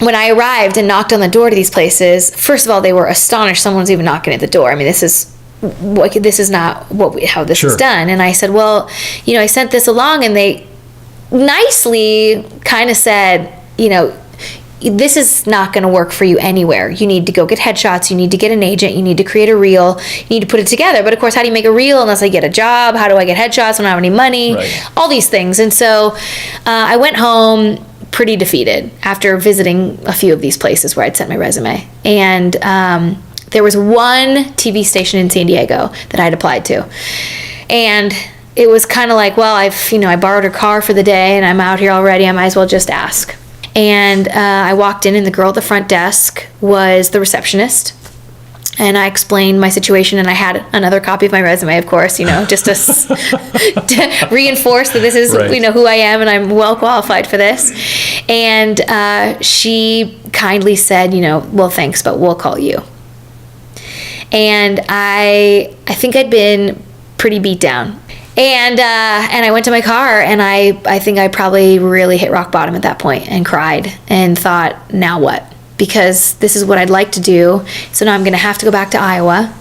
when I arrived and knocked on the door to these places, first of all, they were astonished someone's even knocking at the door. I mean, this is not how this is done. And I said, well, I sent this along, and they nicely kind of said, this is not going to work for you anywhere. You need to go get headshots. You need to get an agent. You need to create a reel. You need to put it together. But of course, how do you make a reel unless I get a job? How do I get headshots? I don't have any money. Right. All these things. And so I went home pretty defeated after visiting a few of these places where I'd sent my resume. And there was one TV station in San Diego that I'd applied to. And it was kind of like, well, I borrowed her car for the day and I'm out here already. I might as well just ask. And I walked in, and the girl at the front desk was the receptionist. And I explained my situation, and I had another copy of my resume, of course, just to reinforce that this is, right, who I am, and I'm well qualified for this. And she kindly said, well, thanks, but we'll call you. And I think I'd been pretty beat down. And I went to my car, and I think I probably really hit rock bottom at that point and cried and thought, now what? Because this is what I'd like to do. So now I'm going to have to go back to Iowa,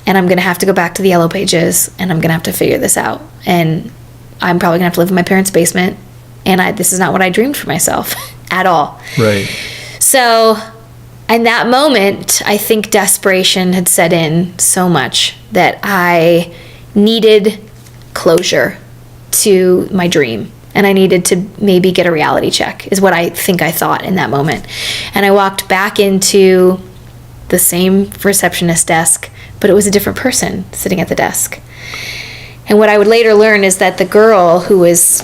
and I'm going to have to go back to the Yellow Pages, and I'm going to have to figure this out. And I'm probably going to have to live in my parents' basement. And this is not what I dreamed for myself at all. Right. So in that moment, I think desperation had set in so much that I needed closure to my dream, and I needed to maybe get a reality check, is what I think I thought in that moment. And I walked back into the same receptionist desk, but it was a different person sitting at the desk. And what I would later learn is that the girl who was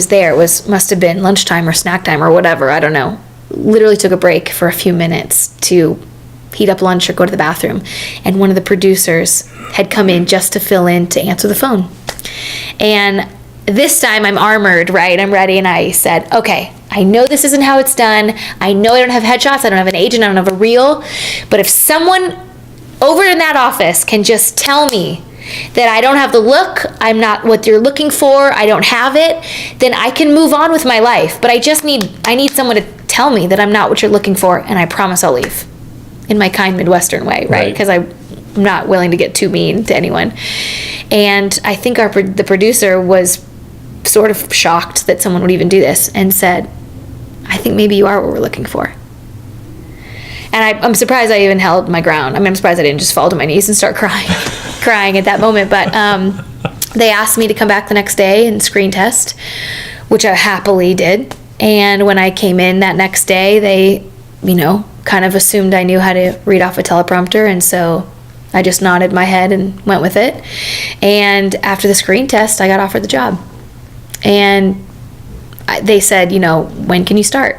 there must have been lunchtime or snack time or whatever, I don't know, literally took a break for a few minutes to heat up lunch or go to the bathroom. And one of the producers had come in just to fill in to answer the phone. And this time I'm armored, right? I'm ready. And I said, okay, I know this isn't how it's done. I know I don't have headshots. I don't have an agent. I don't have a reel. But if someone over in that office can just tell me that I don't have the look, I'm not what you're looking for, I don't have it, then I can move on with my life. But I need someone to tell me that I'm not what you're looking for, and I promise I'll leave. In my kind Midwestern way, right? Because I'm not willing to get too mean to anyone. And I think the producer was sort of shocked that someone would even do this, and said, I think maybe you are what we're looking for. And I'm surprised I even held my ground. I mean, I'm surprised I didn't just fall to my knees and start crying at that moment. But they asked me to come back the next day and screen test, which I happily did. And when I came in that next day, they, kind of assumed I knew how to read off a teleprompter. And so I just nodded my head and went with it. And after the screen test, I got offered the job. And they said, when can you start?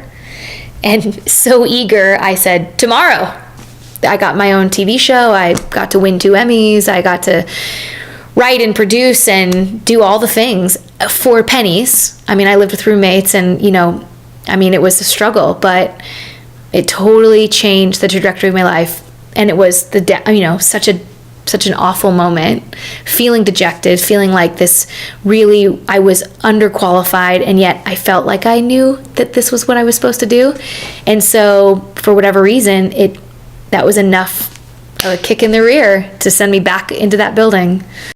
And so eager, I said, tomorrow. I got my own TV show. I got to win 2 Emmys. I got to write and produce and do all the things for pennies. I mean, I lived with roommates, and, it was a struggle, but it totally changed the trajectory of my life. And it was such an awful moment, feeling dejected, feeling like I was underqualified, and yet I felt like I knew that this was what I was supposed to do. And so for whatever reason, that was enough of a kick in the rear to send me back into that building.